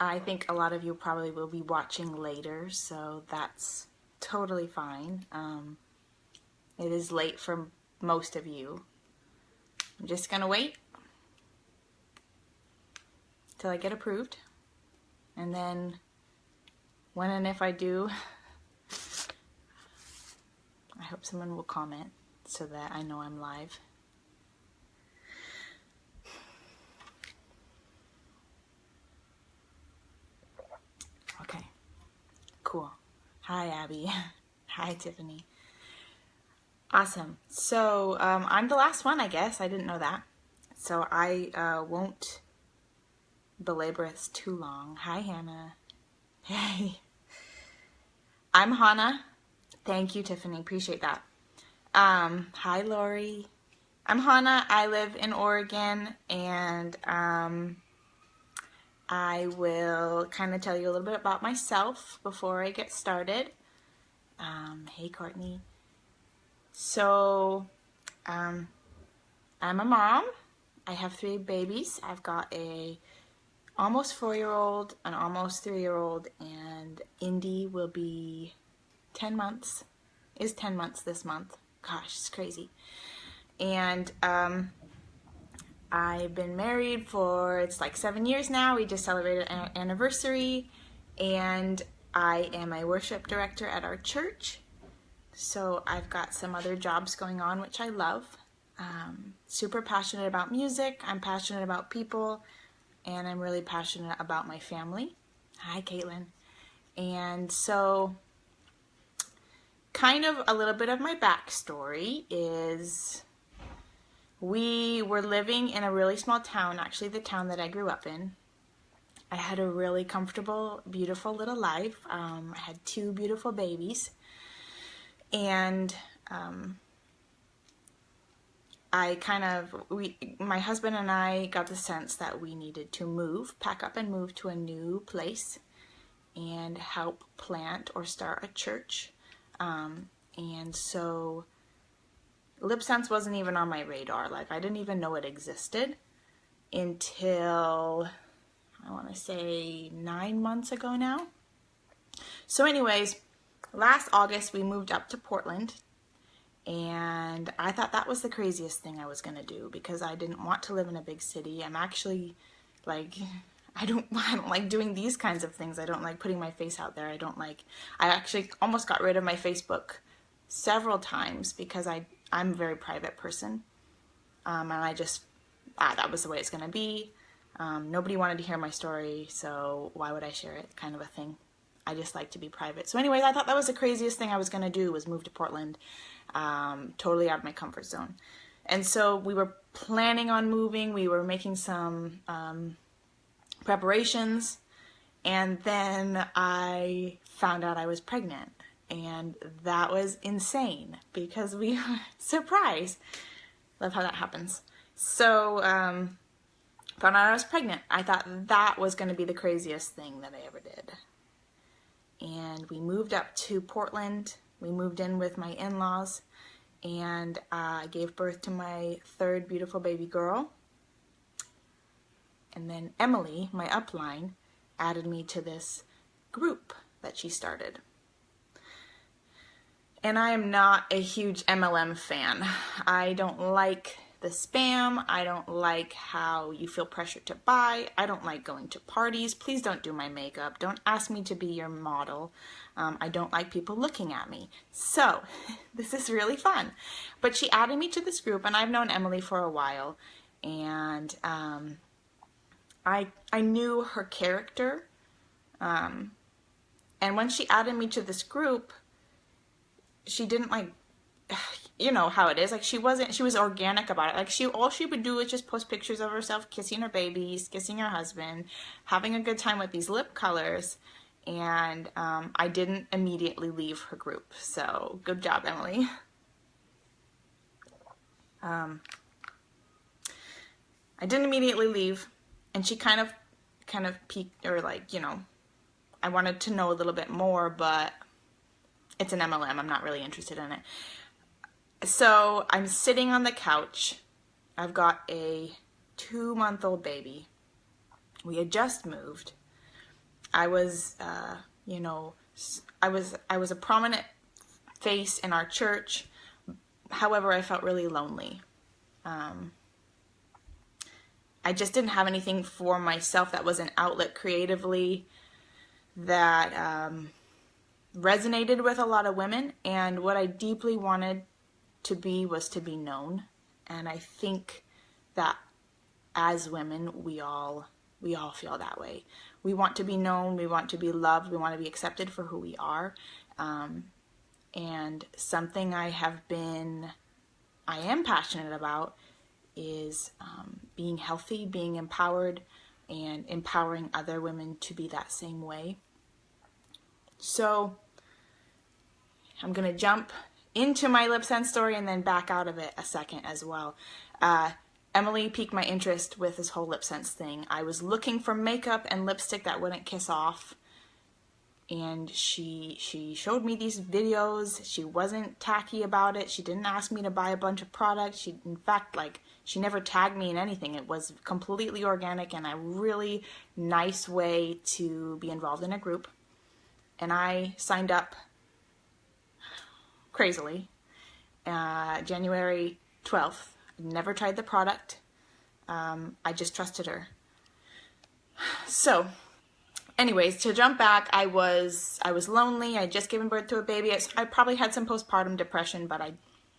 I think a lot of you probably will be watching later, so that's totally fine. It is late for most of you. I'm just gonna wait till I get approved, and then when and if I do, I hope someone will comment so that I know I'm live. Okay, cool. Hi, Abby. Hi, Tiffany. Awesome. So I'm the last one, I guess. I didn't know that. So I won't belabor us too long. Hi, Hannah. Hey. I'm Hanna. Thank you, Tiffany. Appreciate that. Hi, Lori. I'm Hanna. I live in Oregon, and I will kind of tell you a little bit about myself before I get started. Hey, Courtney. So, I'm a mom. I have 3 babies. I've got a almost 4-year-old, an almost 3-year-old, and Indy will be 10 months. Is 10 months this month. Gosh, it's crazy. And I've been married for, it's like 7 years now. We just celebrated our anniversary, and I am a worship director at our church. So I've got some other jobs going on, which I love. Super passionate about music. I'm passionate about people, and I'm really passionate about my family. Hi, Caitlin. And so kind of a little bit of my backstory is we were living in a really small town, actually the town that I grew up in. I had a really comfortable, beautiful little life. I had 2 beautiful babies. And my husband and I got the sense that we needed to pack up and move to a new place and help plant or start a church. And so Lip Sense wasn't even on my radar. Like, I didn't even know it existed until, I want to say 9 months ago now. So anyways, last August we moved up to Portland, and I thought that was the craziest thing I was going to do because I didn't want to live in a big city. I'm actually like, I don't like doing these kinds of things. I don't like putting my face out there. I actually almost got rid of my Facebook several times because I'm a very private person. And I just, that was the way it's going to be. Nobody wanted to hear my story, so why would I share it, kind of a thing. I just like to be private. So anyways, I thought that was the craziest thing I was going to do, was move to Portland, totally out of my comfort zone. And so we were planning on moving. We were making some preparations, and then I found out I was pregnant, and that was insane because we were surprised. Love how that happens. So found out I was pregnant. I thought that was going to be the craziest thing that I ever did. And we moved up to Portland. We moved in with my in-laws, and I gave birth to my 3rd beautiful baby girl. And then Emily, my upline, added me to this group that she started. And I am not a huge MLM fan. I don't like the spam. I don't like how you feel pressured to buy. I don't like going to parties. Please don't do my makeup. Don't ask me to be your model. I don't like people looking at me. So this is really fun. But she added me to this group, and I've known Emily for a while. And I knew her character. And when she added me to this group, she didn't like, you know how it is. Like, she was organic about it. Like, all she would do was just post pictures of herself kissing her babies, kissing her husband, having a good time with these lip colors. And I didn't immediately leave her group. So good job, Emily. I didn't immediately leave, and she kind of piqued, or like, you know, I wanted to know a little bit more, but it's an MLM. I'm not really interested in it. So I'm sitting on the couch. I've got a 2-month-old baby. We had just moved, I was, you know, I was a prominent face in our church. However, I felt really lonely. I just didn't have anything for myself that was an outlet creatively that resonated with a lot of women. And what I deeply wanted to be was to be known. And I think that as women, we all feel that way. We want to be known, we want to be loved, we want to be accepted for who we are. And something I am passionate about is being healthy, being empowered, and empowering other women to be that same way. So I'm going to jump into my lip sense story and then back out of it a second as well. Emily piqued my interest with this whole lip sense thing. I was looking for makeup and lipstick that wouldn't kiss off. And she showed me these videos. She wasn't tacky about it. She didn't ask me to buy a bunch of products. In fact, she never tagged me in anything. It was completely organic and a really nice way to be involved in a group. And I signed up crazily. January 12th. Never tried the product. I just trusted her. So, anyways, to jump back, I was lonely. I had just given birth to a baby. I probably had some postpartum depression, but I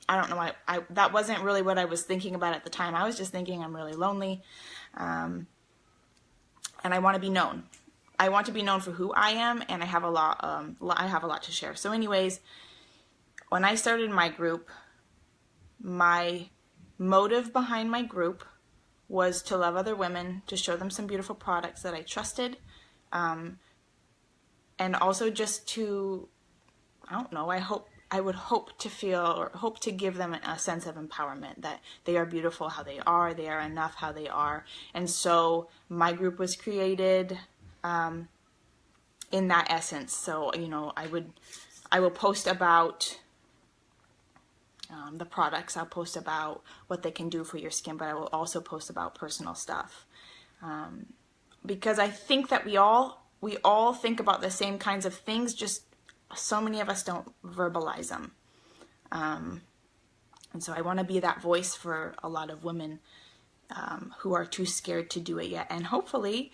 don't know. That wasn't really what I was thinking about at the time. I was just thinking I'm really lonely, and I want to be known. I want to be known for who I am, and I have a lot. I have a lot to share. So, anyways, when I started my group, my motive behind my group was to love other women, to show them some beautiful products that I trusted, and also just to, I don't know, I would hope to feel or hope to give them a sense of empowerment, that they are beautiful how they are enough how they are. And so my group was created in that essence. So, you know, I will post about the products. I'll post about what they can do for your skin, but I will also post about personal stuff. Because I think that we all think about the same kinds of things, just so many of us don't verbalize them. And so I want to be that voice for a lot of women who are too scared to do it yet. And hopefully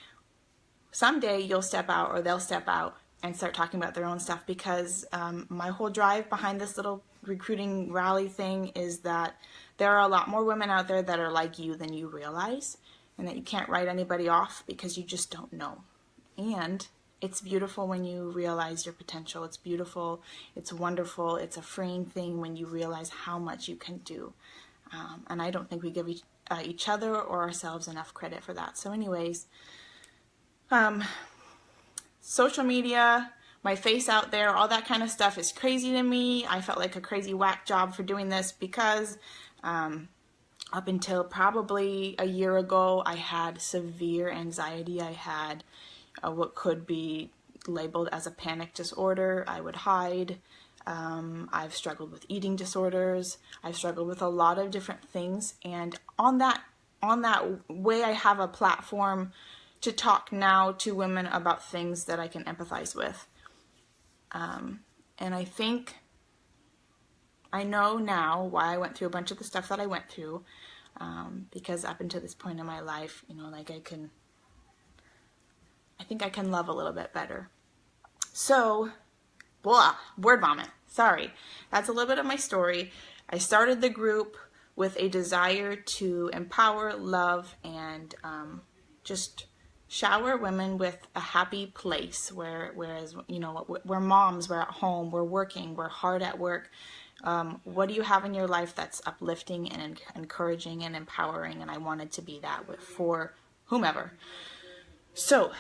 someday you'll step out, or they'll step out and start talking about their own stuff, because my whole drive behind this little recruiting rally thing is that there are a lot more women out there that are like you than you realize, and that you can't write anybody off because you just don't know. And it's beautiful when you realize your potential. It's beautiful. It's wonderful. It's a freeing thing when you realize how much you can do. And I don't think we give each other or ourselves enough credit for that. So anyways, social media, my face out there, all that kind of stuff is crazy to me. I felt like a crazy whack job for doing this because up until probably a year ago, I had severe anxiety. I had what could be labeled as a panic disorder. I would hide. I've struggled with eating disorders. I've struggled with a lot of different things. And on that way, I have a platform to talk now to women about things that I can empathize with. And I think I know now why I went through a bunch of the stuff that I went through, because up until this point in my life, you know, like I think I can love a little bit better. So, word vomit. Sorry. That's a little bit of my story. I started the group with a desire to empower, love, and just shower women with a happy place whereas, you know, we're moms, we're at home, we're working, we're hard at work. What do you have in your life that's uplifting and encouraging and empowering? And I wanted to be that for whomever. So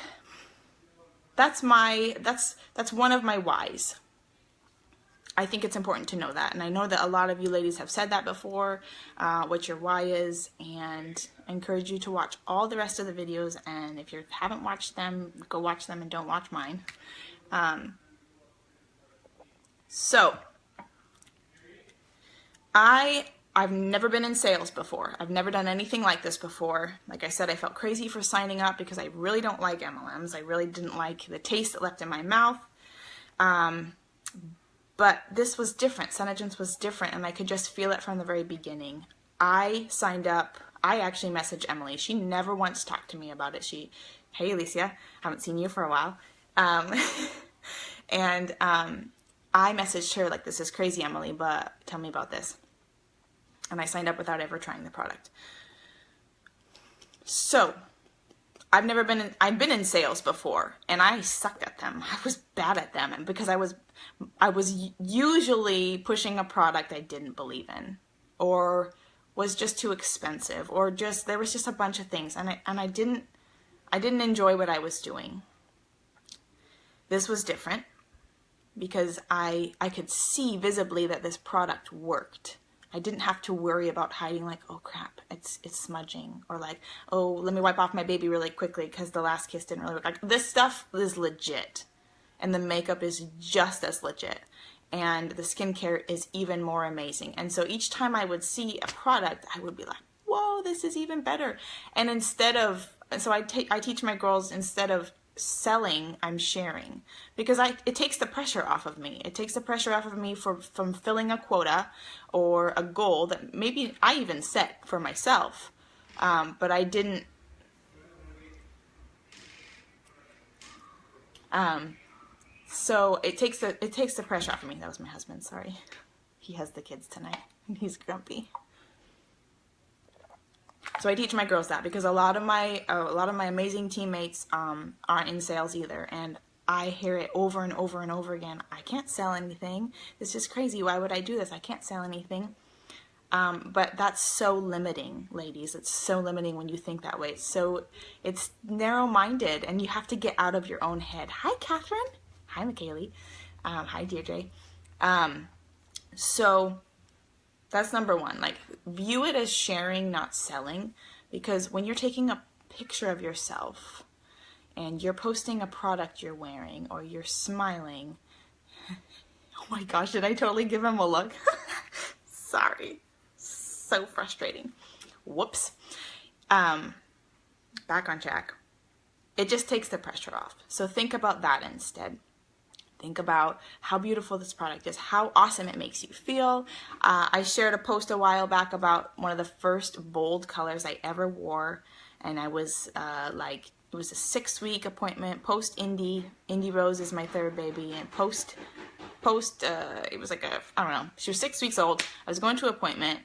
that's one of my whys. I think it's important to know that. And I know that a lot of you ladies have said that before, what your why is, and I encourage you to watch all the rest of the videos. And if you haven't watched them, go watch them and don't watch mine. So I I've never been in sales before. I've never done anything like this before. Like I said, I felt crazy for signing up because I really don't like MLMs. I really didn't like the taste it left in my mouth. But this was different. Senegens was different, and I could just feel it from the very beginning. I signed up. I actually messaged Emily. She never once talked to me about it. Hey, Alicia, haven't seen you for a while. And I messaged her like, this is crazy, Emily, but tell me about this. And I signed up without ever trying the product. So I've been in sales before, and I sucked at them. I was bad at them, and because I was usually pushing a product I didn't believe in, or was just too expensive, or there was just a bunch of things, and I didn't enjoy what I was doing. This was different because I could see visibly that this product worked. I didn't have to worry about hiding like, oh crap, it's smudging, or like, oh, let me wipe off my baby really quickly because the last kiss didn't really work. Like, this stuff is legit, and the makeup is just as legit, and the skincare is even more amazing. And so each time I would see a product, I would be like, whoa, this is even better. And I teach my girls, instead of selling, I'm sharing, because it takes the pressure off of me. It takes the pressure off of me from filling a quota or a goal that maybe I even set for myself, but I didn't. So it takes the pressure off of me. That was my husband. Sorry, he has the kids tonight and he's grumpy. So I teach my girls that, because a lot of my amazing teammates aren't in sales either, and I hear it over and over and over again. I can't sell anything. This is crazy. Why would I do this? I can't sell anything. But that's so limiting, ladies. It's so limiting when you think that way. So it's narrow-minded, and you have to get out of your own head. Hi, Catherine. Hi, McKaylee. Hi, Deirdre. So that's number one. Like, view it as sharing, not selling, because when you're taking a picture of yourself and you're posting a product you're wearing, or you're smiling, oh my gosh, did I totally give him a look? Sorry. So frustrating. Whoops. Back on track. It just takes the pressure off. So think about that instead. Think about how beautiful this product is, how awesome it makes you feel. I shared a post a while back about one of the first bold colors I ever wore, and I was it was a 6-week appointment, post Indy Rose is my third baby, and post it was like I don't know, she was 6 weeks old. I was going to an appointment.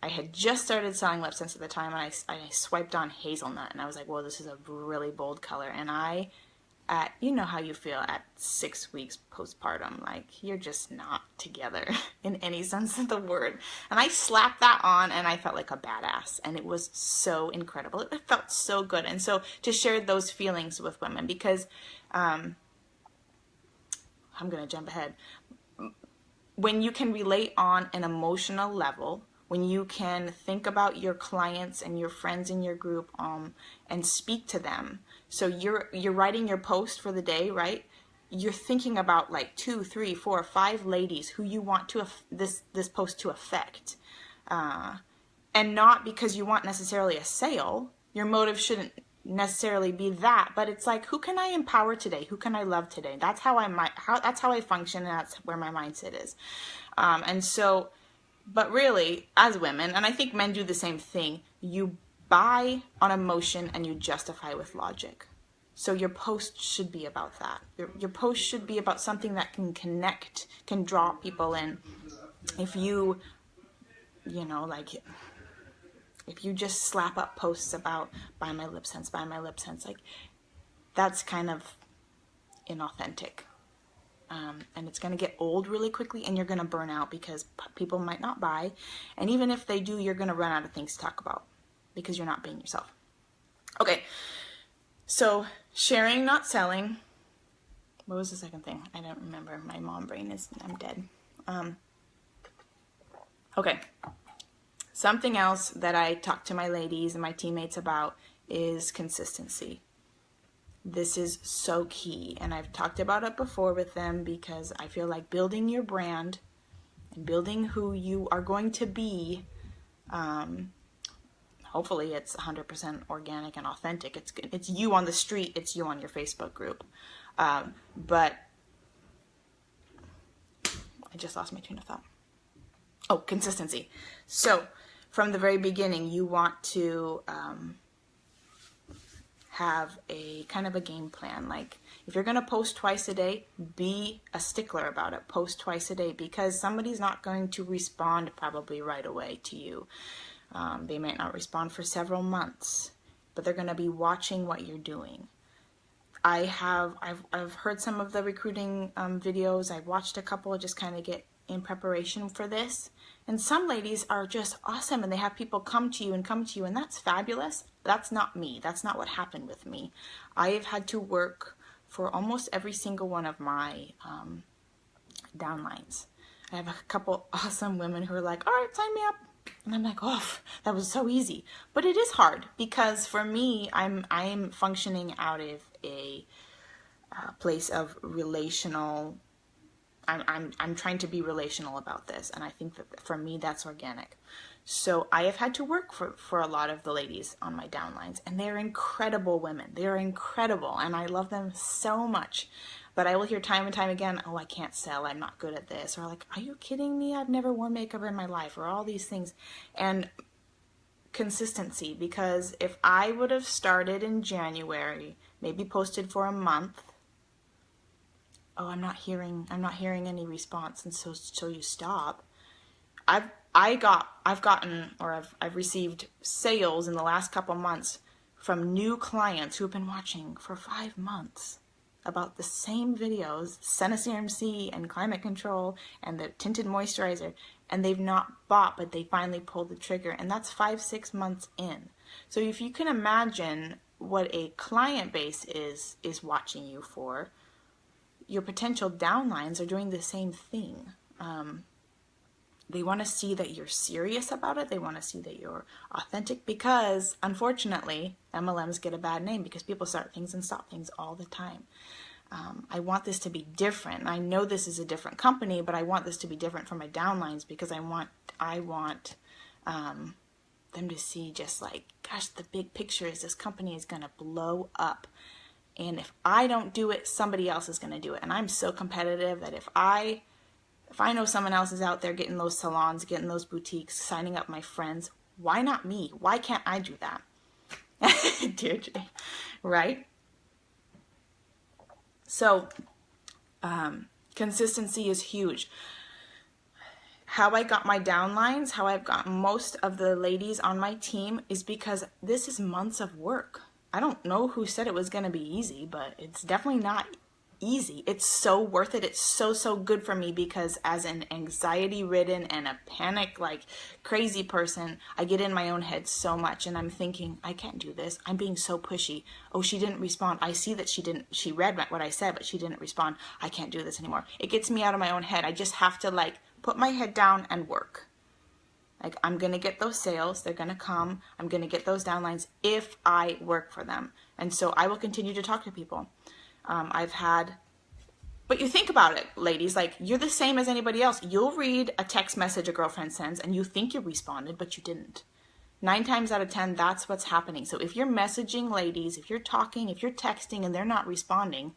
I had just started selling lip sense at the time, and I swiped on hazelnut, and I was like, whoa, this is a really bold color. And you know how you feel at 6 weeks postpartum, like you're just not together in any sense of the word. And I slapped that on, and I felt like a badass, and it was so incredible. It felt so good. And so to share those feelings with women, because I'm going to jump ahead. When you can relate on an emotional level, when you can think about your clients and your friends in your group and speak to them. So you're writing your post for the day, right? You're thinking about like 2, 3, 4, 5 ladies who you want this post to affect. And not because you want necessarily a sale. Your motive shouldn't necessarily be that, but it's like, who can I empower today? Who can I love today? That's how I function, and that's where my mindset is. And so, but really, as women, and I think men do the same thing, you buy on emotion and you justify with logic. So your post should be about that. Your post should be about something that can connect, can draw people in. If you just slap up posts about buy my lip sense, like that's kind of inauthentic. And it's going to get old really quickly, and you're going to burn out because people might not buy. And even if they do, you're going to run out of things to talk about because you're not being yourself. Okay, so sharing, not selling. What was the second thing? I don't remember. My mom brain I'm dead. Okay, something else that I talk to my ladies and my teammates about is consistency. This is so key, and I've talked about it before with them, because I feel like building your brand and building who you are going to be Hopefully it's 100% organic and authentic. It's you on the street. It's you on your Facebook group. But I just lost my train of thought. Oh, consistency. So from the very beginning, you want to have a kind of a game plan. Like if you're going to post twice a day, be a stickler about it. Post twice a day, because somebody's not going to respond probably right away to you. They might not respond for several months, but they're going to be watching what you're doing. I've heard some of the recruiting videos. I've watched a couple just kind of get in preparation for this. And some ladies are just awesome, and they have people come to you, and that's fabulous. That's not me. That's not what happened with me. I have had to work for almost every single one of my downlines. I have a couple awesome women who are like, all right, sign me up. And I'm like, oh, that was so easy. But it is hard, because for me, I'm functioning out of a place of relational. I'm trying to be relational about this, and I think that for me that's organic. So I have had to work for a lot of the ladies on my downlines, and they're incredible women. They're incredible, and I love them so much. But I will hear time and time again, oh, I can't sell, I'm not good at this, or like, are you kidding me? I've never worn makeup in my life, or all these things. And consistency, because if I would have started in January, maybe posted for a month, oh, I'm not hearing any response, and so you stop. I've received sales in the last couple months from new clients who have been watching for 5 months about the same videos, Senna CMC and climate control and the tinted moisturizer, and they've not bought, but they finally pulled the trigger, and that's 5-6 months in. So if you can imagine what a client base is watching you for, your potential downlines are doing the same thing. They want to see that you're serious about it. They want to see that you're authentic, because unfortunately MLMs get a bad name because people start things and stop things all the time. I want this to be different. I know this is a different company, but I want this to be different for my downlines, because I want them to see just like, gosh, the big picture is this company is going to blow up. And if I don't do it, somebody else is going to do it. And I'm so competitive that if I know someone else is out there getting those salons, getting those boutiques, signing up my friends, why not me? Why can't I do that? Deirdre, right? So consistency is huge. How I got my downlines, how I've got most of the ladies on my team, is because this is months of work. I don't know who said it was going to be easy, but it's definitely not easy. It's so worth it. It's so good for me, because as an anxiety ridden and a panic like crazy person, I get in my own head so much, and I'm thinking, I can't do this. I'm being so pushy. Oh, she didn't respond. I see that she read what I said, but she didn't respond. I can't do this anymore. It gets me out of my own head. I just have to like put my head down and work. Like, I'm going to get those sales. They're going to come. I'm going to get those downlines if I work for them. And so I will continue to talk to people. But you think about it, ladies, like, you're the same as anybody else. You'll read a text message a girlfriend sends and you think you responded, but you didn't. 9 times out of 10, that's what's happening. So if you're messaging ladies, if you're talking, if you're texting and they're not responding,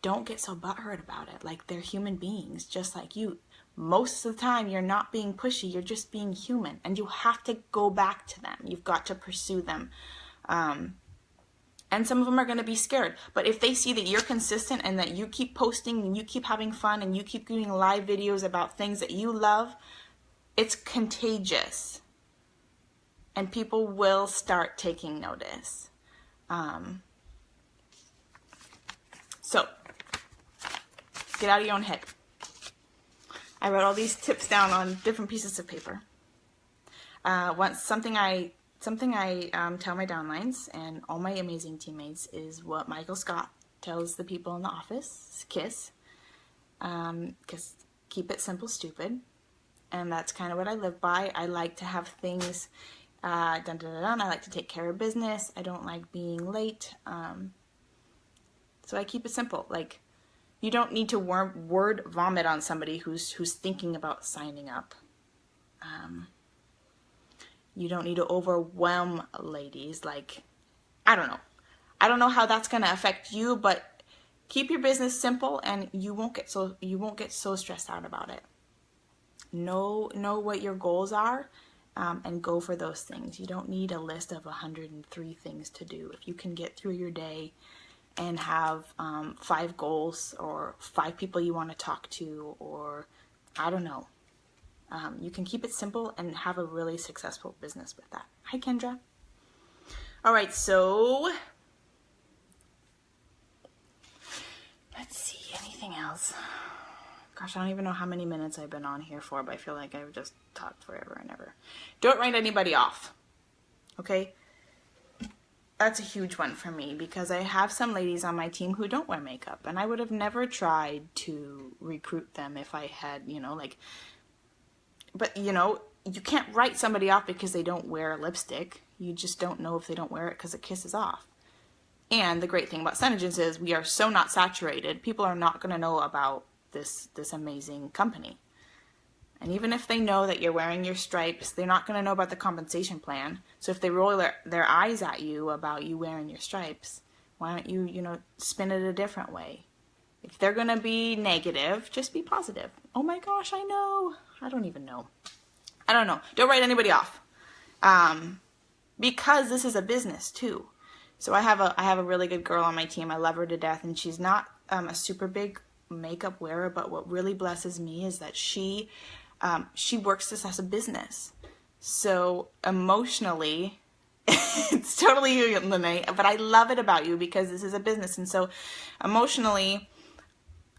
don't get so butthurt about it. Like, they're human beings just like you. Most of the time, you're not being pushy. You're just being human. And you have to go back to them. You've got to pursue them. And some of them are going to be scared. But if they see that you're consistent and that you keep posting and you keep having fun and you keep doing live videos about things that you love, it's contagious. And people will start taking notice. So, get out of your own head. I wrote all these tips down on different pieces of paper. Something I tell my downlines and all my amazing teammates is what Michael Scott tells the people in the office, KISS, because keep it simple, stupid. And that's kind of what I live by. I like to have things done, done, done. I like to take care of business. I don't like being late. So I keep it simple. Like, you don't need to word vomit on somebody who's thinking about signing up. You don't need to overwhelm ladies. Like, I don't know. I don't know how that's going to affect you, but keep your business simple and you won't get so stressed out about it. Know what your goals are, and go for those things. You don't need a list of 103 things to do. If you can get through your day and have 5 goals or 5 people you want to talk to, or I don't know, you can keep it simple and have a really successful business with that. Hi, Kendra. All right, so let's see, anything else? Gosh, I don't even know how many minutes I've been on here for, but I feel like I've just talked forever and ever. Don't write anybody off, okay? That's a huge one for me because I have some ladies on my team who don't wear makeup, and I would have never tried to recruit them if I had, but you can't write somebody off because they don't wear lipstick. You just don't know if they don't wear it because it kisses off. And the great thing about SeneGence is we are so not saturated, people are not going to know about this amazing company. And even if they know that you're wearing your stripes, they're not going to know about the compensation plan. So if they roll their eyes at you about you wearing your stripes, why don't you, spin it a different way? If they're going to be negative, just be positive. Oh my gosh, I know. I don't even know. I don't know. Don't write anybody off. Because this is a business too. So I have a really good girl on my team. I love her to death, and she's not a super big makeup wearer, but what really blesses me is that she works this as a business. So emotionally, it's totally you, Lene, but I love it about you because this is a business. And so emotionally,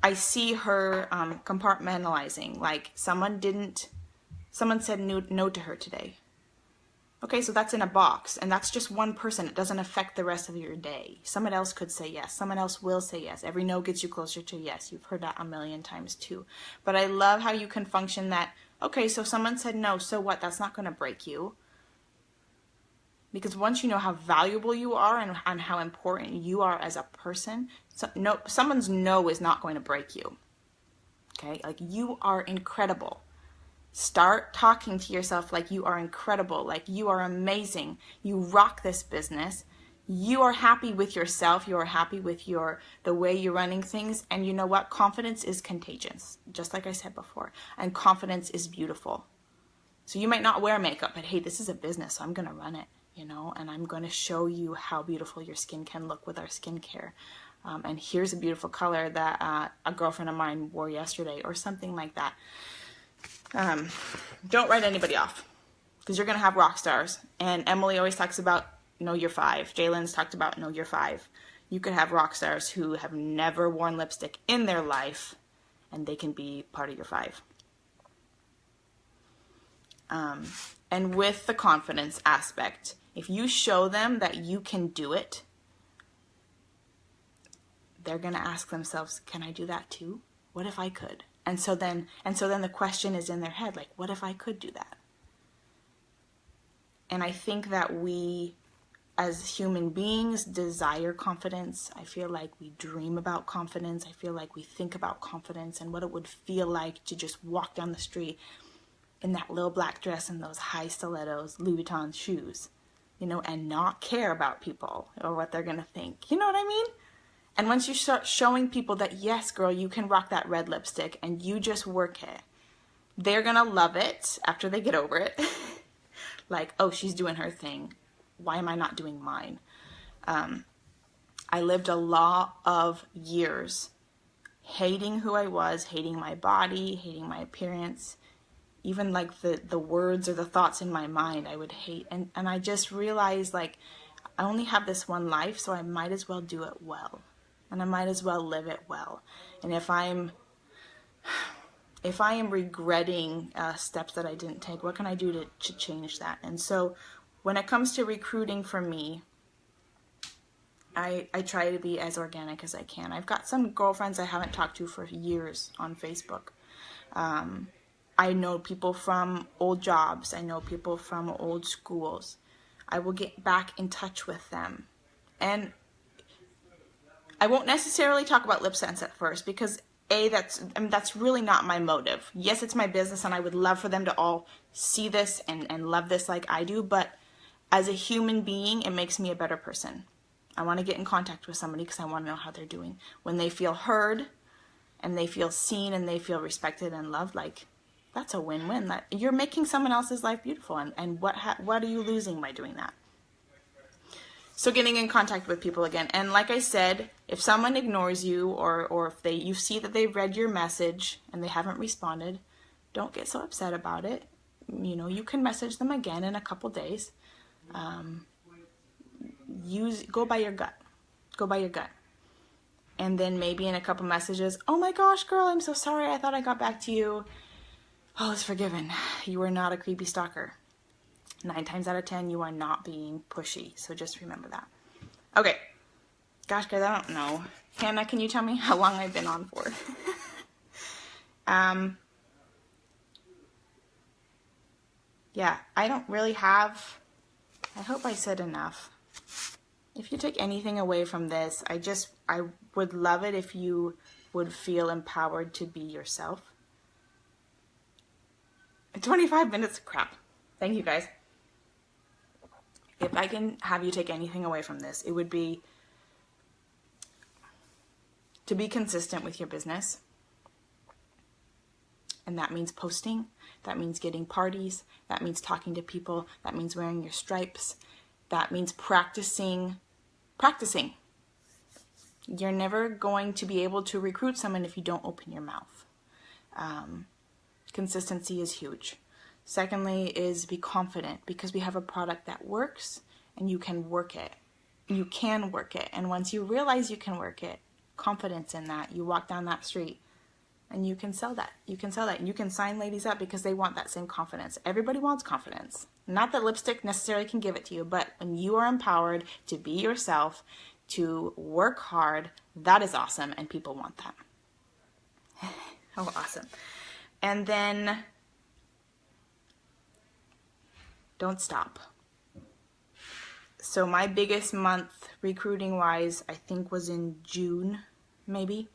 I see her compartmentalizing. Like someone said no to her today. Okay, so that's in a box, and that's just one person. It doesn't affect the rest of your day. Someone else could say yes. Someone else will say yes. Every no gets you closer to yes. You've heard that a million times too. But I love how you can function that, okay, so someone said no, so what? That's not going to break you. Because once you know how valuable you are and how important you are as a person, someone's no is not going to break you. Okay, like you are incredible. Start talking to yourself like you are incredible, like you are amazing. You rock this business. You are happy with yourself. You are happy with the way you're running things. And you know what? Confidence is contagious, just like I said before. And confidence is beautiful. So you might not wear makeup, but hey, this is a business, so I'm going to run it, and I'm going to show you how beautiful your skin can look with our skincare. And here's a beautiful color that a girlfriend of mine wore yesterday or something like that. Don't write anybody off because you're going to have rock stars. And Emily always talks about know your 5. Jalen's talked about know your 5. You could have rock stars who have never worn lipstick in their life, and they can be part of your 5. And with the confidence aspect, if you show them that you can do it, they're going to ask themselves, can I do that too? What if I could? And so then the question is in their head, like, what if I could do that? And I think that we, as human beings, desire confidence. I feel like we dream about confidence. I feel like we think about confidence and what it would feel like to just walk down the street in that little black dress and those high stilettos, Louis Vuitton shoes, and not care about people or what they're going to think. You know what I mean? And once you start showing people that, yes, girl, you can rock that red lipstick and you just work it, they're going to love it after they get over it. Like, oh, she's doing her thing. Why am I not doing mine? I lived a lot of years hating who I was, hating my body, hating my appearance. Even like the words or the thoughts in my mind I would hate. And I just realized, like, I only have this one life, so I might as well do it well. And I might as well live it well. And if I am regretting steps that I didn't take, what can I do to change that? And so when it comes to recruiting for me, I try to be as organic as I can. I've got some girlfriends I haven't talked to for years on Facebook. I know people from old jobs. I know people from old schools. I will get back in touch with them. And I won't necessarily talk about lip sense at first because that's really not my motive. Yes, it's my business and I would love for them to all see this and love this like I do, but as a human being, it makes me a better person. I want to get in contact with somebody because I want to know how they're doing. When they feel heard and they feel seen and they feel respected and loved, like, that's a win-win. That you're making someone else's life beautiful, and what are you losing by doing that? So getting in contact with people again. And like I said, if someone ignores you or if you see that they've read your message and they haven't responded, don't get so upset about it. You know, you can message them again in a couple days. Go by your gut. Go by your gut. And then maybe in a couple messages, oh my gosh, girl, I'm so sorry. I thought I got back to you. All is forgiven. You are not a creepy stalker. 9 times out of 10, you are not being pushy. So just remember that. Okay. Gosh, guys, I don't know. Hannah, can you tell me how long I've been on for? Yeah, I don't really have... I hope I said enough. If you take anything away from this, I would love it if you would feel empowered to be yourself. 25 minutes, crap. Thank you, guys. If I can have you take anything away from this, it would be to be consistent with your business. And that means posting, that means getting parties, that means talking to people, that means wearing your stripes, that means practicing. You're never going to be able to recruit someone if you don't open your mouth. Consistency is huge. Secondly is be confident, because we have a product that works and you can work it. You can work it. And once you realize you can work it, confidence in that, you walk down that street and you can sell that. You can sell that. And you can sign ladies up because they want that same confidence. Everybody wants confidence. Not that lipstick necessarily can give it to you, but when you are empowered to be yourself, to work hard, that is awesome, and people want that. Oh, awesome. And then don't stop. So my biggest month recruiting wise, I think, was in June, maybe.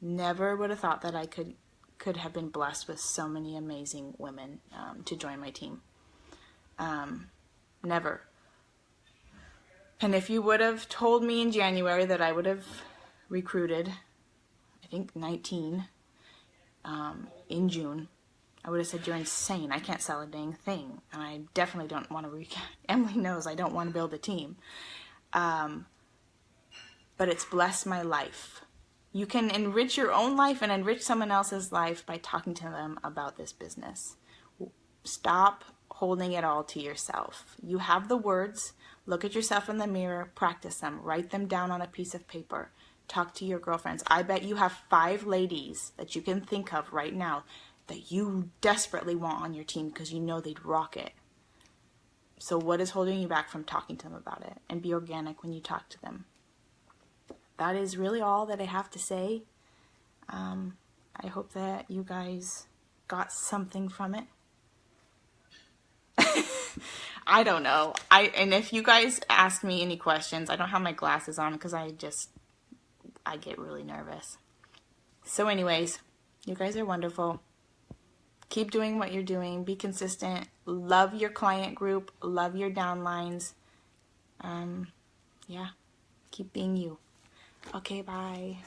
Never would have thought that I could have been blessed with so many amazing women to join my team. Never. And if you would have told me in January that I would have recruited, I think 19 in June, I would have said, you're insane. I can't sell a dang thing. And I definitely don't want to Emily knows I don't want to build a team. But it's blessed my life. You can enrich your own life and enrich someone else's life by talking to them about this business. Stop holding it all to yourself. You have the words. Look at yourself in the mirror. Practice them. Write them down on a piece of paper. Talk to your girlfriends. I bet you have 5 ladies that you can think of right now that you desperately want on your team because you know they'd rock it. So what is holding you back from talking to them about it? And be organic when you talk to them. That is really all that I have to say. I hope that you guys got something from it. I don't know. And if you guys ask me any questions, I don't have my glasses on because I get really nervous. So anyways, you guys are wonderful. Keep doing what you're doing. Be consistent. Love your client group. Love your downlines. Yeah. Keep being you. Okay, bye.